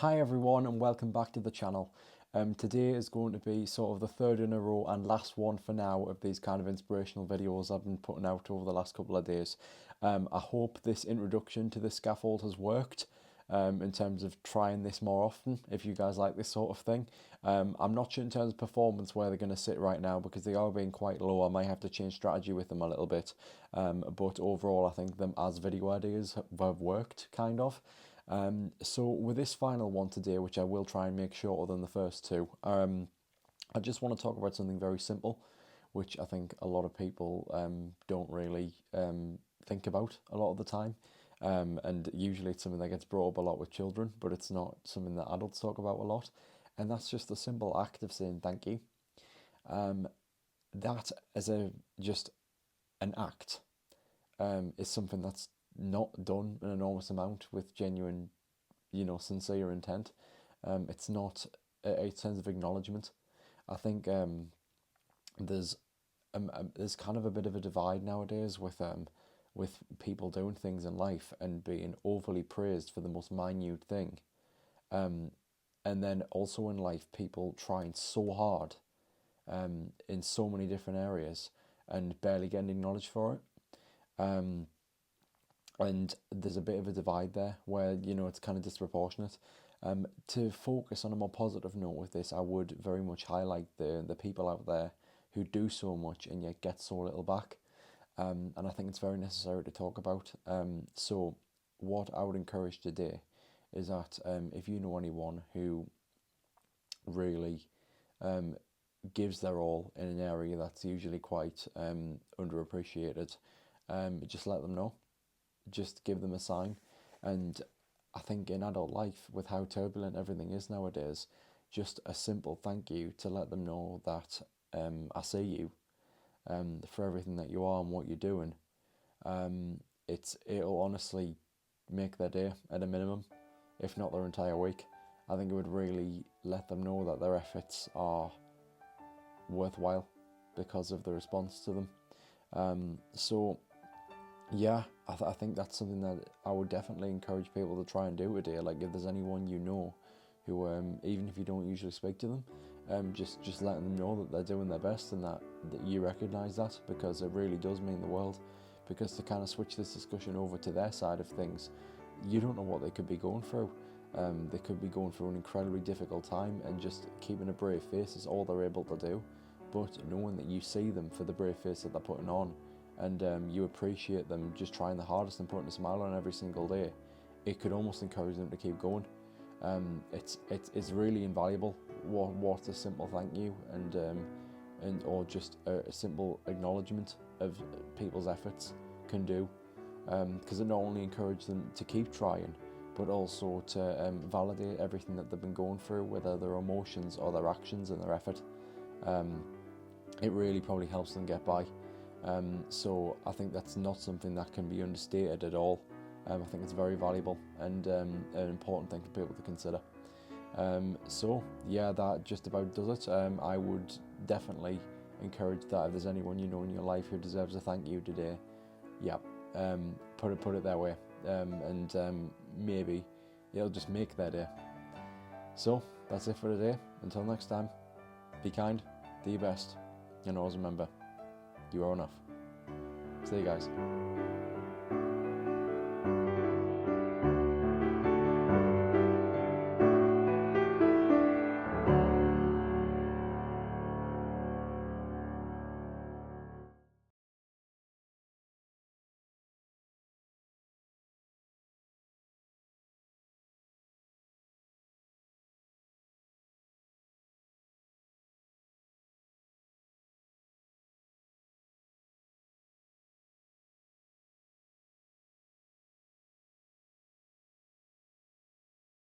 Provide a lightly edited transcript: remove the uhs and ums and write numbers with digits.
Hi everyone and welcome back to the channel. Today is going to be sort of the third in a row and last one for now of these kind of inspirational videos I've been putting out over the last couple of days. I hope this introduction to the scaffold has worked in terms of trying this more often if you guys like this sort of thing. I'm not sure in terms of performance where they're going to sit right now because they are being quite low. I might have to change strategy with them a little bit, but overall I think them as video ideas have worked kind of. So with this final one today, which I will try and make shorter than the first two, I just want to talk about something very simple, which I think a lot of people don't really think about a lot of the time. And usually it's something that gets brought up a lot with children, but it's not something that adults talk about a lot. And that's just the simple act of saying thank you. That as a just an act is something that's not done an enormous amount with genuine, sincere intent. It's not a sense of acknowledgement. I think there's there's kind of a bit of a divide nowadays with people doing things in life and being overly praised for the most minute thing, and then also in life people trying so hard in so many different areas and barely getting acknowledged for it. And there's a bit of a divide there where it's kind of disproportionate. To focus on a more positive note with this, I would very much highlight the people out there who do so much and yet get so little back. And I think it's very necessary to talk about. So what I would encourage today is that if you know anyone who really gives their all in an area that's usually quite underappreciated, just let them know. Just give them a sign. And I think in adult life, with how turbulent everything is nowadays, just a simple thank you to let them know that I see you for everything that you are and what you're doing. It'll honestly make their day at a minimum, if not their entire week. I think it would really let them know that their efforts are worthwhile because of the response to them. So yeah, I think that's something that I would definitely encourage people to try and do today. Like if there's anyone you know who, even if you don't usually speak to them, just letting them know that they're doing their best and that you recognise that, because it really does mean the world. Because to kind of switch this discussion over to their side of things, you don't know what they could be going through. They could be going through an incredibly difficult time, and just keeping a brave face is all they're able to do. But knowing that you see them for the brave face that they're putting on, and you appreciate them just trying the hardest and putting a smile on every single day, it could almost encourage them to keep going. It's really invaluable what a simple thank you and or just a simple acknowledgement of people's efforts can do, because it not only encourages them to keep trying, but also to validate everything that they've been going through, whether their emotions or their actions and their effort. It really probably helps them get by. So I think that's not something that can be understated at all. I think it's very valuable and an important thing for people to consider. So yeah, that just about does it. I would definitely encourage that if there's anyone you know in your life who deserves a thank you today, yeah, put it their way, and maybe it'll just make their day. So that's it for today. Until next time, be kind, do your best, and always remember, you are enough. See you guys.